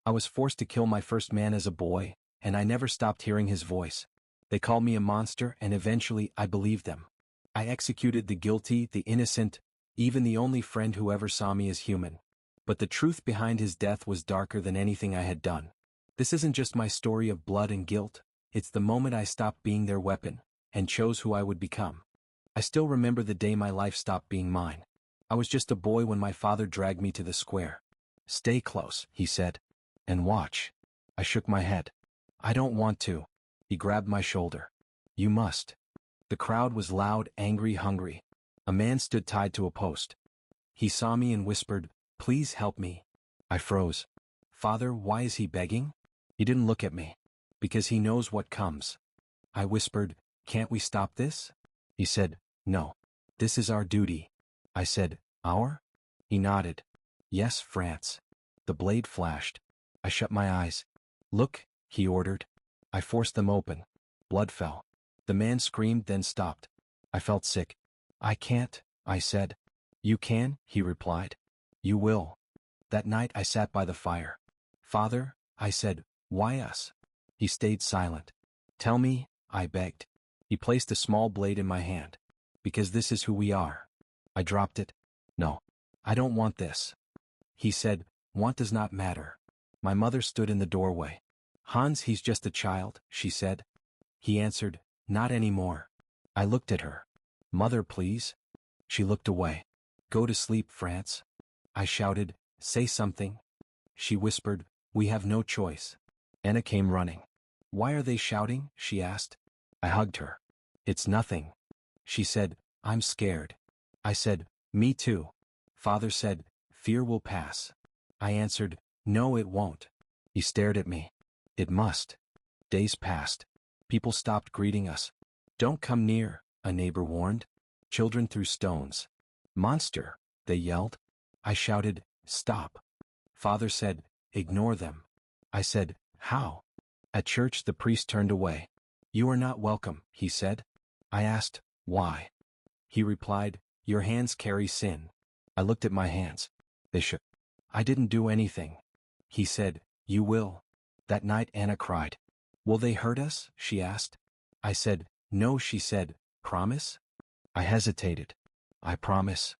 I was forced to kill my first man as a boy, and I never stopped hearing his voice. They called me a monster, and eventually I believed them. I executed the guilty, the innocent, even the only friend who ever saw me as human. But the truth behind his death was darker than anything I had done. This isn't just my story of blood and guilt, it's the moment I stopped being their weapon, and chose who I would become. I still remember the day my life stopped being mine. I was just a boy when my father dragged me to the square. "Stay close," he said, "and watch." I shook my head. "I don't want to." He grabbed my shoulder. "You must." The crowd was loud, angry, hungry. A man stood tied to a post. He saw me and whispered, "Please help me." I froze. "Father, why is he begging?" He didn't look at me. "Because he knows what comes." I whispered, "Can't we stop this?" He said, "No. This is our duty." I said, "Our?" He nodded. "Yes, Frantz." The blade flashed. I shut my eyes. "Look," he ordered. I forced them open. Blood fell. The man screamed, then stopped. I felt sick. "I can't," I said. "You can," he replied. "You will." That night I sat by the fire. "Father," I said, "why us?" He stayed silent. "Tell me," I begged. He placed a small blade in my hand. "Because this is who we are." I dropped it. "No. I don't want this." He said, "Want does not matter." My mother stood in the doorway. "Hans, he's just a child," she said. He answered, "Not anymore." I looked at her. "Mother, please." She looked away. "Go to sleep, Frantz." I shouted, "Say something." She whispered, "We have no choice." Anna came running. "Why are they shouting?" she asked. I hugged her. "It's nothing." She said, "I'm scared." I said, "Me too." Father said, "Fear will pass." I answered, "No, it won't." He stared at me. "It must." Days passed. People stopped greeting us. "Don't come near," a neighbor warned. Children threw stones. "Monster," they yelled. I shouted, "Stop." Father said, "Ignore them." I said, "How?" At church the priest turned away. "You are not welcome," he said. I asked, "Why?" He replied, "Your hands carry sin." I looked at my hands. They shook. "I didn't do anything." He said, "You will." That night Anna cried. "Will they hurt us?" she asked. I said, "No," she said, "Promise?" I hesitated. "I promise."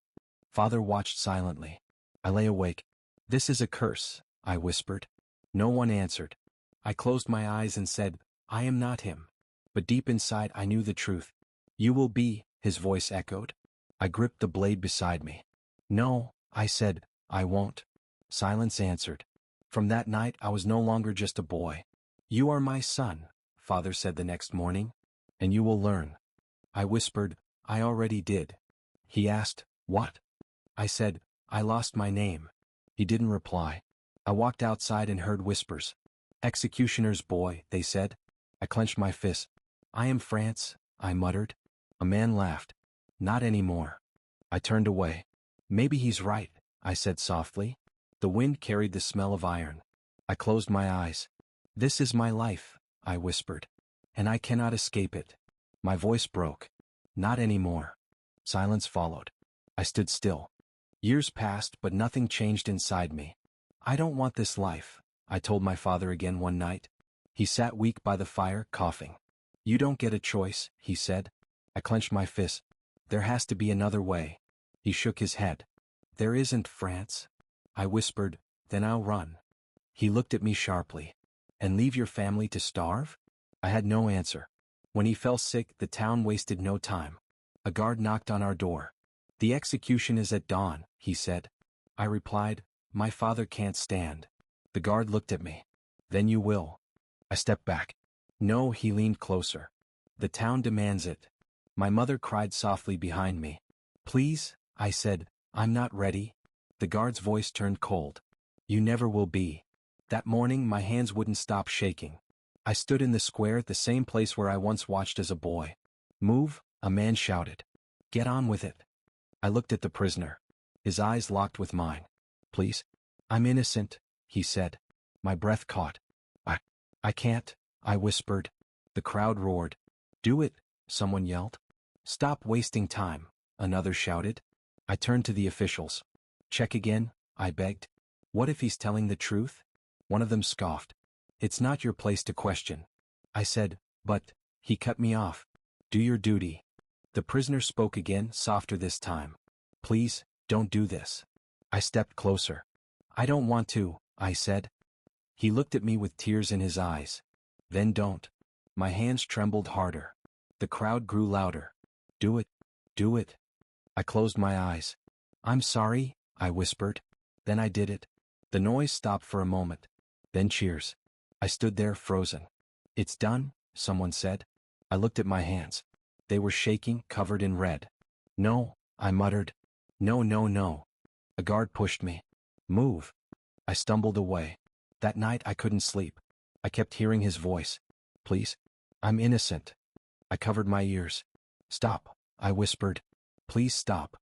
Father watched silently. I lay awake. "This is a curse," I whispered. No one answered. I closed my eyes and said, "I am not him." But deep inside I knew the truth. "You will be," his voice echoed. I gripped the blade beside me. "No," I said, "I won't." Silence answered. From that night I was no longer just a boy. "You are my son," Father said the next morning, "and you will learn." I whispered, "I already did." He asked, "What?" I said, "I lost my name." He didn't reply. I walked outside and heard whispers. "Executioner's boy," they said. I clenched my fist. "I am Frantz," I muttered. A man laughed. "Not anymore." I turned away. "Maybe he's right," I said softly. The wind carried the smell of iron. I closed my eyes. "This is my life," I whispered. "And I cannot escape it." My voice broke. "Not anymore." Silence followed. I stood still. Years passed, but nothing changed inside me. "I don't want this life," I told my father again one night. He sat weak by the fire, coughing. "You don't get a choice," he said. I clenched my fist. "There has to be another way." He shook his head. "There isn't, Frantz." I whispered, "Then I'll run." He looked at me sharply. "And leave your family to starve?" I had no answer. When he fell sick, the town wasted no time. A guard knocked on our door. "The execution is at dawn," he said. I replied, "My father can't stand." The guard looked at me. "Then you will." I stepped back. "No," he leaned closer. "The town demands it." My mother cried softly behind me. "Please," I said, "I'm not ready." The guard's voice turned cold. "You never will be." That morning my hands wouldn't stop shaking. I stood in the square, the same place where I once watched as a boy. "Move," a man shouted. "Get on with it." I looked at the prisoner. His eyes locked with mine. "Please." "I'm innocent," he said. My breath caught. I can't," I whispered. The crowd roared. "Do it," someone yelled. "Stop wasting time," another shouted. I turned to the officials. "Check again," I begged. "What if he's telling the truth?" One of them scoffed. It's not your place to question. I said, but, he cut me off. Do your duty. The prisoner spoke again, softer this time. Please, don't do this. I stepped closer. I don't want to, I said. He looked at me with tears in his eyes. Then don't. My hands trembled harder. The crowd grew louder. Do it. Do it. I closed my eyes. I'm sorry, I whispered. Then I did it. The noise stopped for a moment. Then cheers. I stood there frozen. It's done, someone said. I looked at my hands. They were shaking, covered in red. No, I muttered. No, no, no. A guard pushed me. Move. I stumbled away. That night I couldn't sleep. I kept hearing his voice. Please. I'm innocent. I covered my ears. Stop, I whispered. Please stop.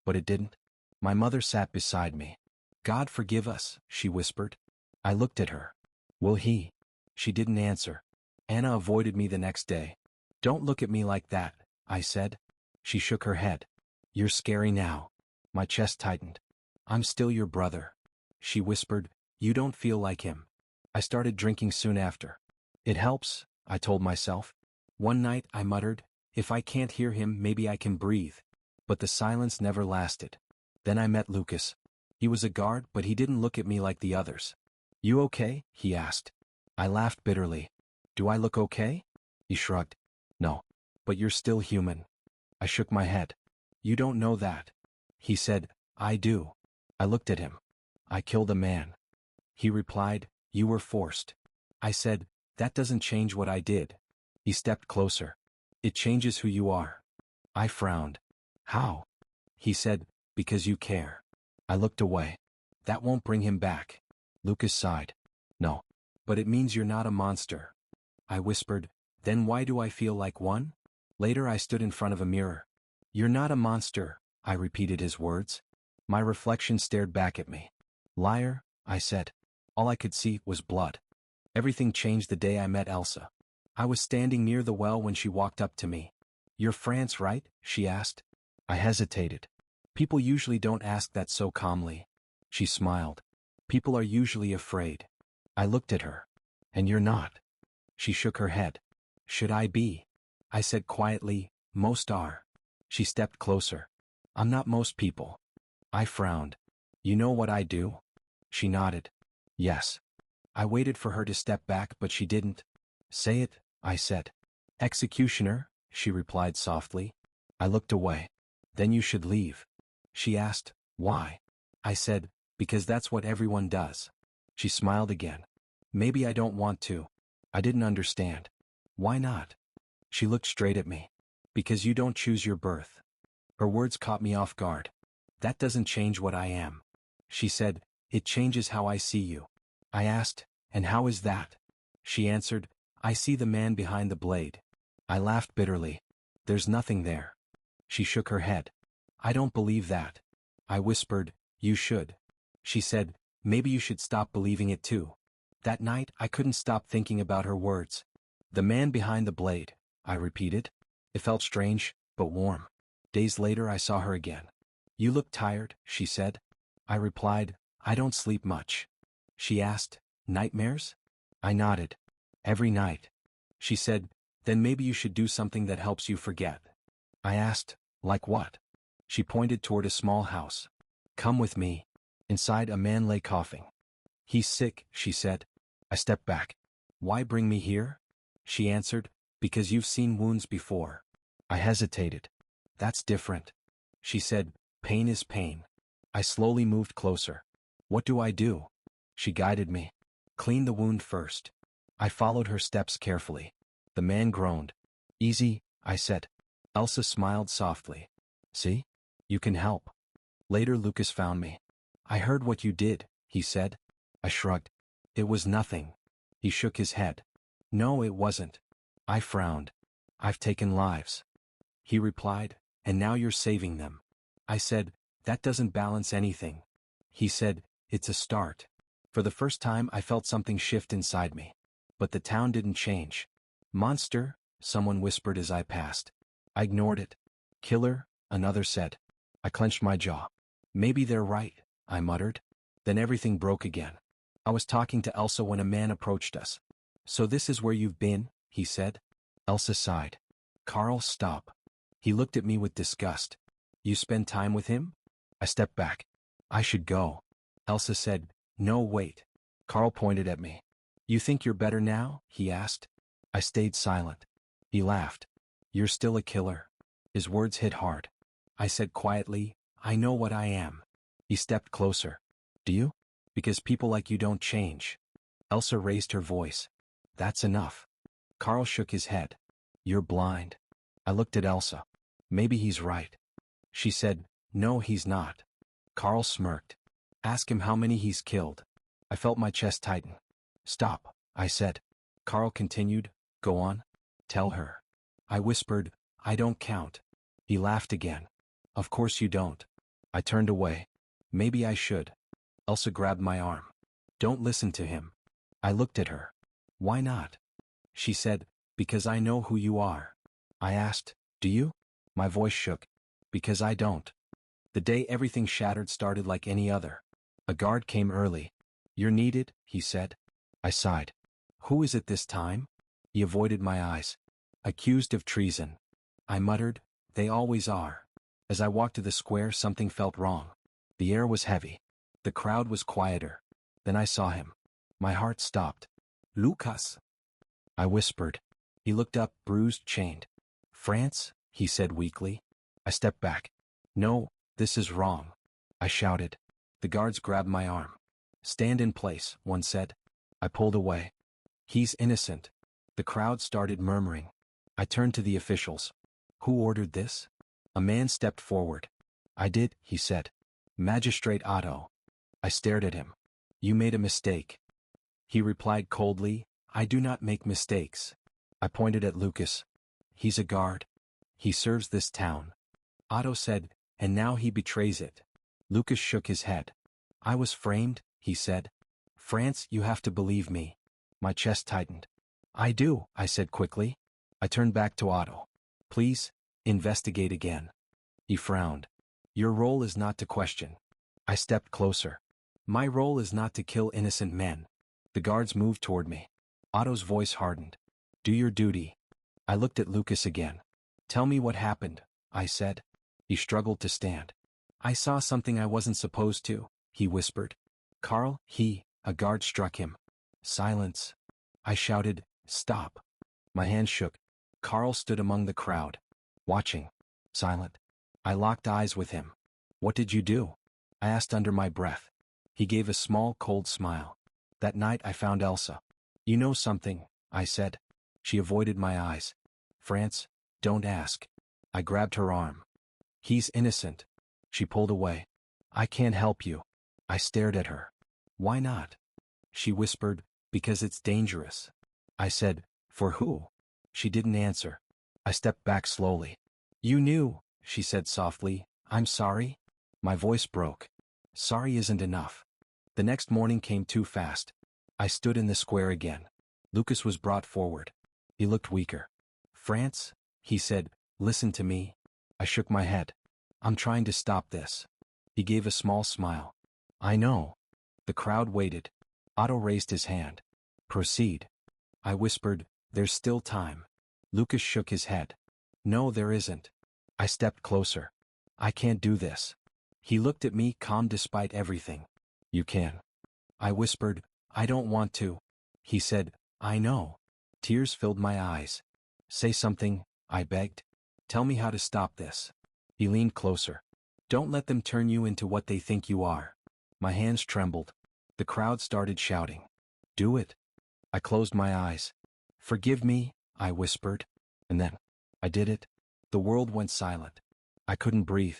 But it didn't. My mother sat beside me. God forgive us, she whispered. I looked at her. Will he? She didn't answer. Anna avoided me the next day. Don't look at me like that, I said. She shook her head. You're scary now. My chest tightened. I'm still your brother. She whispered, you don't feel like him. I started drinking soon after. It helps, I told myself. One night I muttered, if I can't hear him, maybe I can breathe. But the silence never lasted. Then I met Lucas. He was a guard, but he didn't look at me like the others. You okay? He asked. I laughed bitterly. Do I look okay? He shrugged. No. But you're still human. I shook my head. You don't know that. He said, I do. I looked at him. I killed a man. He replied, you were forced. I said, that doesn't change what I did. He stepped closer. It changes who you are. I frowned. How? He said, because you care. I looked away. That won't bring him back. Lucas sighed. No. But it means you're not a monster. I whispered, then why do I feel like one? Later I stood in front of a mirror. You're not a monster, I repeated his words. My reflection stared back at me. Liar, I said. All I could see was blood. Everything changed the day I met Elsa. I was standing near the well when she walked up to me. You're Frantz, right? She asked. I hesitated. People usually don't ask that so calmly. She smiled. People are usually afraid. I looked at her. And you're not. She shook her head. Should I be? I said quietly, most are. She stepped closer. I'm not most people. I frowned. You know what I do? She nodded. Yes. I waited for her to step back, but she didn't. Say it, I said. Executioner, she replied softly. I looked away. Then you should leave. She asked, why? I said, because that's what everyone does. She smiled again. Maybe I don't want to. I didn't understand. Why not? She looked straight at me. Because you don't choose your birth. Her words caught me off guard. That doesn't change what I am. She said, it changes how I see you. I asked, and how is that? She answered, I see the man behind the blade. I laughed bitterly. There's nothing there. She shook her head. I don't believe that. I whispered, you should. She said, maybe you should stop believing it too. That night I couldn't stop thinking about her words. The man behind the blade, I repeated. It felt strange, but warm. Days later I saw her again. You look tired, she said. I replied, I don't sleep much. She asked, nightmares? I nodded. Every night. She said, then maybe you should do something that helps you forget. I asked, like what? She pointed toward a small house. Come with me. Inside a man lay coughing. He's sick, she said. I stepped back. Why bring me here? She answered, because you've seen wounds before. I hesitated. That's different. She said, pain is pain. I slowly moved closer. What do I do? She guided me. Clean the wound first. I followed her steps carefully. The man groaned. Easy, I said. Elsa smiled softly. See? You can help. Later Lucas found me. I heard what you did, he said. I shrugged. It was nothing. He shook his head. No, it wasn't. I frowned. I've taken lives. He replied, and now you're saving them. I said, that doesn't balance anything. He said, it's a start. For the first time I felt something shift inside me. But the town didn't change. Monster, someone whispered as I passed. I ignored it. Killer, another said. I clenched my jaw. Maybe they're right, I muttered. Then everything broke again. I was talking to Elsa when a man approached us. So this is where you've been, he said. Elsa sighed. Carl, stop. He looked at me with disgust. You spend time with him? I stepped back. I should go. Elsa said, no, wait. Carl pointed at me. You think you're better now? He asked. I stayed silent. He laughed. You're still a killer. His words hit hard. I said quietly, I know what I am. He stepped closer. Do you? Because people like you don't change. Elsa raised her voice. That's enough. Carl shook his head. You're blind. I looked at Elsa. Maybe he's right. She said, no, he's not. Carl smirked. Ask him how many he's killed. I felt my chest tighten. Stop, I said. Carl continued, go on. Tell her. I whispered, I don't count. He laughed again. Of course you don't. I turned away. Maybe I should. Elsa grabbed my arm. Don't listen to him. I looked at her. Why not? She said, because I know who you are. I asked, do you? My voice shook. Because I don't. The day everything shattered started like any other. A guard came early. You're needed, he said. I sighed. Who is it this time? He avoided my eyes. Accused of treason. I muttered, they always are. As I walked to the square, something felt wrong. The air was heavy. The crowd was quieter. Then I saw him. My heart stopped. Lucas. I whispered. He looked up, bruised, chained. France, he said weakly. I stepped back. No, this is wrong. I shouted. The guards grabbed my arm. Stand in place, one said. I pulled away. He's innocent. The crowd started murmuring. I turned to the officials. Who ordered this? A man stepped forward. I did, he said. Magistrate Otto. I stared at him. You made a mistake. He replied coldly, I do not make mistakes. I pointed at Lucas. He's a guard. He serves this town. Otto said, and now he betrays it. Lucas shook his head. I was framed, he said. France, you have to believe me. My chest tightened. I do, I said quickly. I turned back to Otto. Please, investigate again. He frowned. Your role is not to question. I stepped closer. My role is not to kill innocent men. The guards moved toward me. Otto's voice hardened. Do your duty. I looked at Lucas again. Tell me what happened, I said. He struggled to stand. I saw something I wasn't supposed to, he whispered. Carl, a guard struck him. Silence. I shouted, stop. My hand shook. Carl stood among the crowd. Watching. Silent. I locked eyes with him. What did you do? I asked under my breath. He gave a small, cold smile. That night I found Elsa. You know something, I said. She avoided my eyes. France, don't ask. I grabbed her arm. He's innocent. She pulled away. I can't help you. I stared at her. Why not? She whispered, because it's dangerous. I said, for who? She didn't answer. I stepped back slowly. You knew, she said softly. I'm sorry. My voice broke. Sorry isn't enough. The next morning came too fast. I stood in the square again. Lucas was brought forward. He looked weaker. France, he said, listen to me. I shook my head. I'm trying to stop this. He gave a small smile. I know. The crowd waited. Otto raised his hand. Proceed. I whispered, there's still time. Lucas shook his head. No, there isn't. I stepped closer. I can't do this. He looked at me, calm despite everything. You can. I whispered, I don't want to. He said, I know. Tears filled my eyes. Say something, I begged. Tell me how to stop this. He leaned closer. Don't let them turn you into what they think you are. My hands trembled. The crowd started shouting. Do it. I closed my eyes. Forgive me, I whispered. And then, I did it. The world went silent. I couldn't breathe.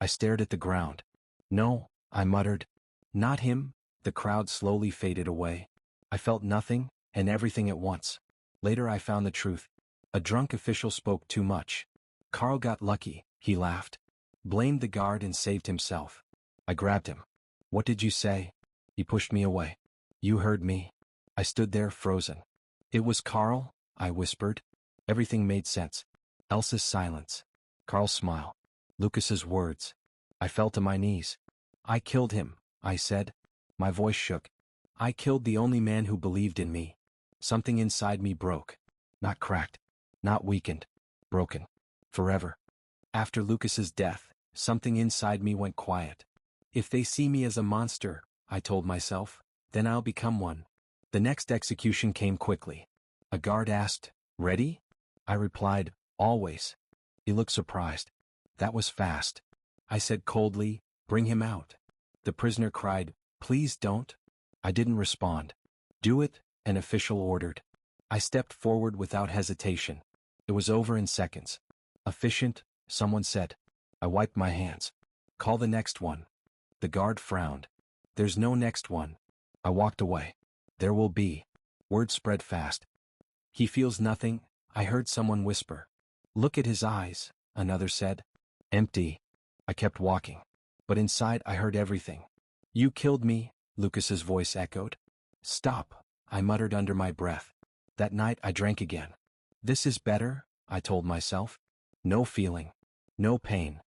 I stared at the ground. No, I muttered. Not him. The crowd slowly faded away. I felt nothing and everything at once. Later I found the truth. A drunk official spoke too much. Carl got lucky, he laughed. Blamed the guard and saved himself. I grabbed him. What did you say? He pushed me away. You heard me. I stood there frozen. It was Carl, I whispered. Everything made sense. Elsa's silence. Carl's smile. Lucas's words. I fell to my knees. I killed him, I said. My voice shook. I killed the only man who believed in me. Something inside me broke. Not cracked. Not weakened. Broken. Forever. After Lucas's death, something inside me went quiet. If they see me as a monster, I told myself, then I'll become one. The next execution came quickly. A guard asked, "Ready?" I replied, "Always." He looked surprised. "That was fast." I said coldly, "Bring him out." The prisoner cried, "Please don't." I didn't respond. "Do it," an official ordered. I stepped forward without hesitation. It was over in seconds. "Efficient," someone said. I wiped my hands. "Call the next one." The guard frowned. "There's no next one." I walked away. "There will be." Word spread fast. "He feels nothing," I heard someone whisper. "Look at his eyes," another said. "Empty." I kept walking. But inside I heard everything. "You killed me," Lucas's voice echoed. "Stop," I muttered under my breath. That night I drank again. "This is better," I told myself. No feeling. No pain.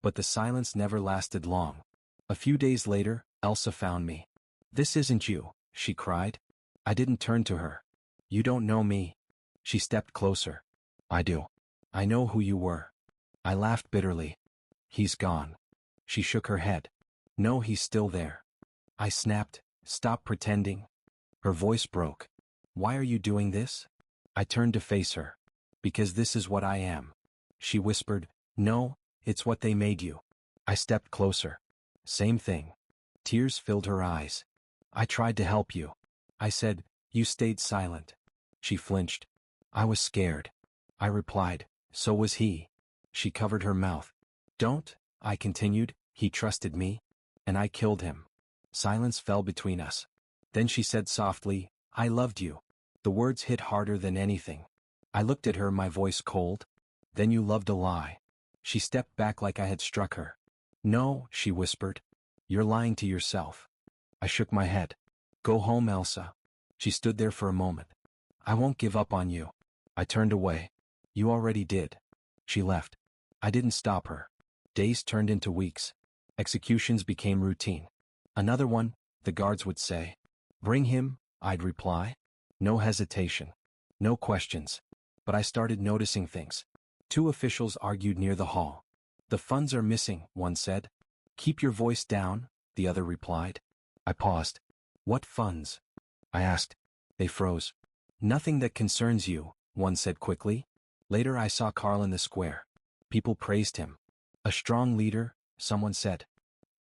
But the silence never lasted long. A few days later, Elsa found me. "This isn't you," she cried. I didn't turn to her. "You don't know me." She stepped closer. "I do. I know who you were." I laughed bitterly. "He's gone." She shook her head. "No, he's still there." I snapped, "Stop pretending." Her voice broke. "Why are you doing this?" I turned to face her. "Because this is what I am." She whispered, "No, it's what they made you." I stepped closer. "Same thing." Tears filled her eyes. "I tried to help you." I said, "You stayed silent." She flinched. "I was scared." I replied, "So was he." She covered her mouth. "Don't," I continued, "he trusted me. And I killed him." Silence fell between us. Then she said softly, "I loved you." The words hit harder than anything. I looked at her, my voice cold. "Then you loved a lie." She stepped back like I had struck her. "No," she whispered. "You're lying to yourself." I shook my head. "Go home, Elsa." She stood there for a moment. "I won't give up on you." I turned away. "You already did." She left. I didn't stop her. Days turned into weeks. Executions became routine. "Another one," the guards would say. "Bring him," I'd reply. No hesitation. No questions. But I started noticing things. Two officials argued near the hall. "The funds are missing," one said. "Keep your voice down," the other replied. I paused. "What funds?" I asked. They froze. "Nothing that concerns you," one said quickly. Later I saw Carl in the square. People praised him. "A strong leader," someone said.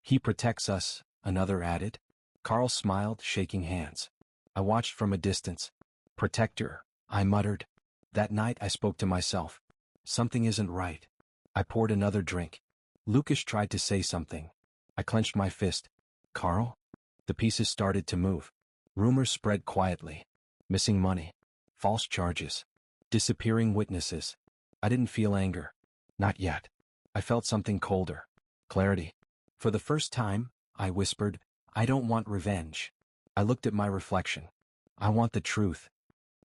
"He protects us," another added. Carl smiled, shaking hands. I watched from a distance. "Protector," I muttered. That night I spoke to myself. Something isn't right. I poured another drink. Lucas tried to say something. I clenched my fist. "Carl?" The pieces started to move. Rumors spread quietly. Missing money. False charges. Disappearing witnesses. I didn't feel anger. Not yet. I felt something colder. Clarity. "For the first time," I whispered, "I don't want revenge." I looked at my reflection. "I want the truth."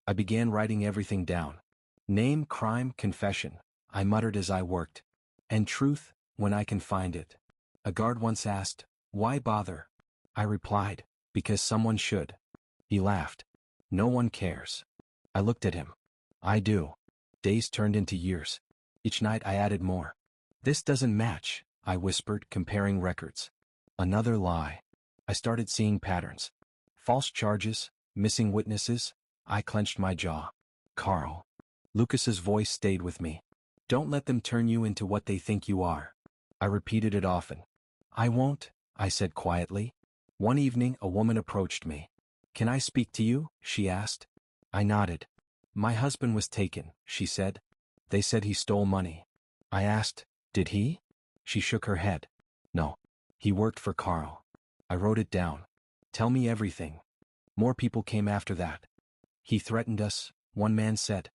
I began writing everything down. Name, crime, confession, I muttered as I worked. And truth, when I can find it. A guard once asked, "Why bother?" I replied, "Because someone should." He laughed. "No one cares." I looked at him. "I do." Days turned into years. Each night I added more. "This doesn't match," I whispered, comparing records. Another lie. I started seeing patterns. False charges, missing witnesses. I clenched my jaw. "Carl." Lucas's voice stayed with me. "Don't let them turn you into what they think you are." I repeated it often. "I won't," I said quietly. One evening a woman approached me. "Can I speak to you?" she asked. I nodded. "My husband was taken," she said. "They said he stole money." I asked, "Did he?" She shook her head. "No. He worked for Carl." I wrote it down. "Tell me everything." More people came after that. "He threatened us," one man said.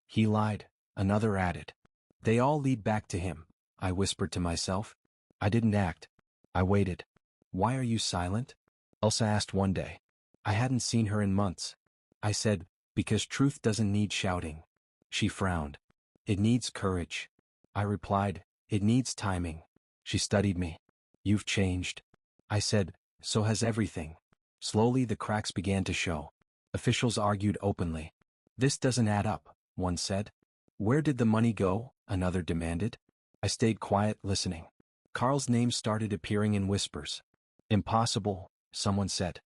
"He lied," another added. "They all lead back to him," I whispered to myself. I didn't act. I waited. "Why are you silent?" Elsa asked one day. I hadn't seen her in months. I said, "Because truth doesn't need shouting." She frowned. "It needs courage." I replied, "It needs timing." She studied me. "You've changed." I said, "So has everything." Slowly the cracks began to show. Officials argued openly. "This doesn't add up," one said. "Where did the money go?" another demanded. I stayed quiet, listening. Carl's name started appearing in whispers. "Impossible," someone said.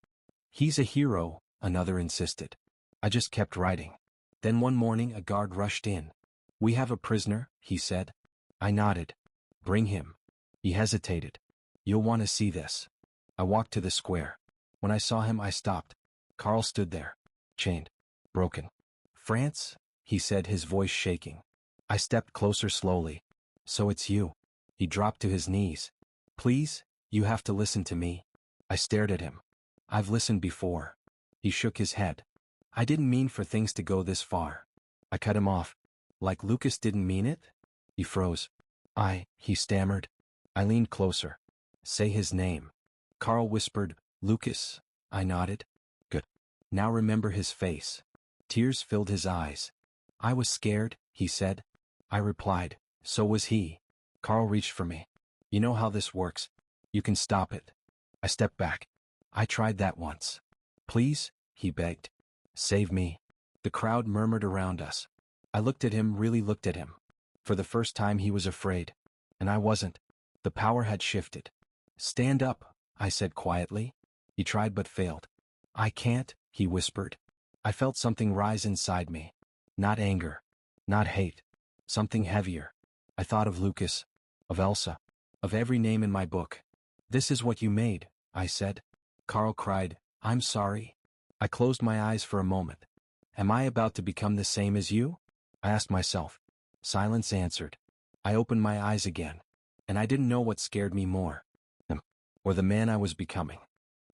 "He's a hero," another insisted. I just kept writing. Then one morning a guard rushed in. "We have a prisoner," he said. I nodded. "Bring him." He hesitated. "You'll want to see this." I walked to the square. When I saw him, I stopped. Carl stood there, chained, broken. "Frantz," he said, his voice shaking. I stepped closer slowly. "So it's you." He dropped to his knees. "Please, you have to listen to me." I stared at him. "I've listened before." He shook his head. "I didn't mean for things to go this far." I cut him off. "Like Lucas didn't mean it?" He froze. He stammered. I leaned closer. "Say his name." Carl whispered, "Lucas." I nodded. "Good. Now remember his face." Tears filled his eyes. "I was scared," he said. I replied, "So was he." Carl reached for me. "You know how this works. You can stop it." I stepped back. "I tried that once." "Please," he begged. "Save me." The crowd murmured around us. I looked at him, really looked at him. For the first time he was afraid. And I wasn't. The power had shifted. "Stand up," I said quietly. He tried but failed. "I can't," he whispered. I felt something rise inside me. Not anger. Not hate. Something heavier. I thought of Lucas. Of Elsa. Of every name in my book. "This is what you made," I said. Carl cried, "I'm sorry." I closed my eyes for a moment. "Am I about to become the same as you?" I asked myself. Silence answered. I opened my eyes again. And I didn't know what scared me more. Him. Or the man I was becoming.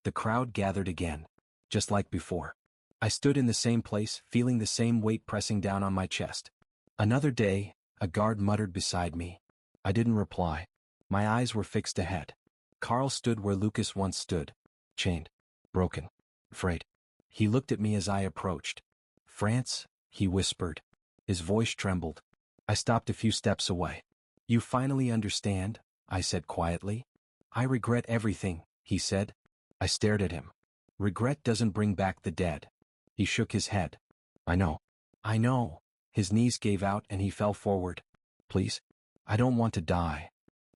The crowd gathered again. Just like before. I stood in the same place, feeling the same weight pressing down on my chest. "Another day," a guard muttered beside me. I didn't reply. My eyes were fixed ahead. Carl stood where Lucas once stood. Chained. Broken. Afraid. He looked at me as I approached. "Frantz," he whispered. His voice trembled. I stopped a few steps away. "You finally understand," I said quietly. "I regret everything," he said. I stared at him. "Regret doesn't bring back the dead." He shook his head. "I know. I know." His knees gave out and he fell forward. "Please. I don't want to die."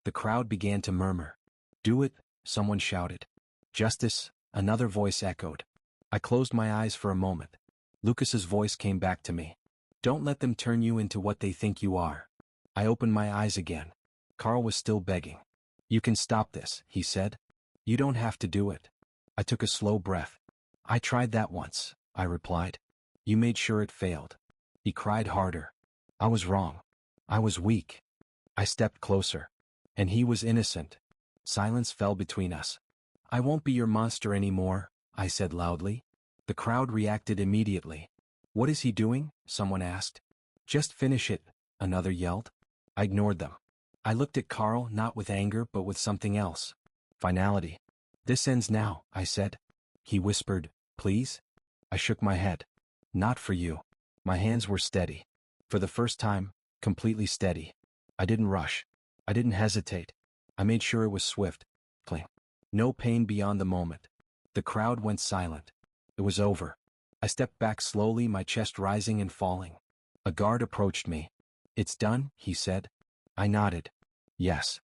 The crowd began to murmur. "Do it," someone shouted. "Justice," another voice echoed. I closed my eyes for a moment. Lucas's voice came back to me. "Don't let them turn you into what they think you are." I opened my eyes again. Carl was still begging. "You can stop this," he said. "You don't have to do it." I took a slow breath. "I tried that once," I replied. "You made sure it failed." He cried harder. "I was wrong. I was weak." I stepped closer. "And he was innocent." Silence fell between us. "I won't be your monster anymore," I said loudly. The crowd reacted immediately. "What is he doing?" someone asked. "Just finish it," another yelled. I ignored them. I looked at Carl, not with anger but with something else. Finality. "This ends now," I said. He whispered, "Please?" I shook my head. "Not for you." My hands were steady. For the first time, completely steady. I didn't rush. I didn't hesitate. I made sure it was swift. Clean. No pain beyond the moment. The crowd went silent. It was over. I stepped back slowly, my chest rising and falling. A guard approached me. "It's done," he said. I nodded. Yes.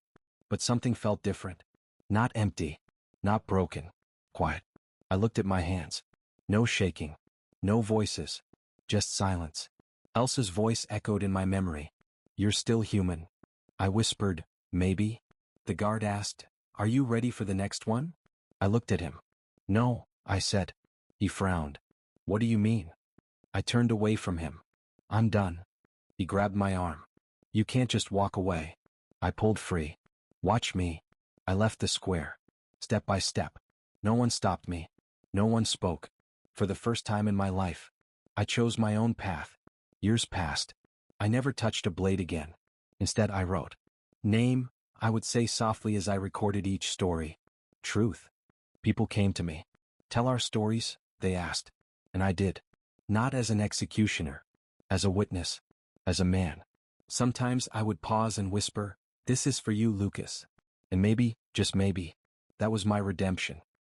But something felt different. Not empty. Not broken. Quiet. I looked at my hands. No shaking. No voices. Just silence. Elsa's voice echoed in my memory. "You're still human." I whispered, "Maybe." The guard asked, "Are you ready for the next one?" I looked at him. "No," I said. He frowned. "What do you mean?" I turned away from him. "I'm done." He grabbed my arm. "You can't just walk away." I pulled free. "Watch me." I left the square. Step by step. No one stopped me. No one spoke. For the first time in my life, I chose my own path. Years passed. I never touched a blade again. Instead, I wrote. "Name," I would say softly as I recorded each story. "Truth." People came to me. "Tell our stories," they asked. And I did. Not as an executioner. As a witness. As a man. Sometimes I would pause and whisper, "This is for you, Lucas." And maybe, just maybe, that was my redemption.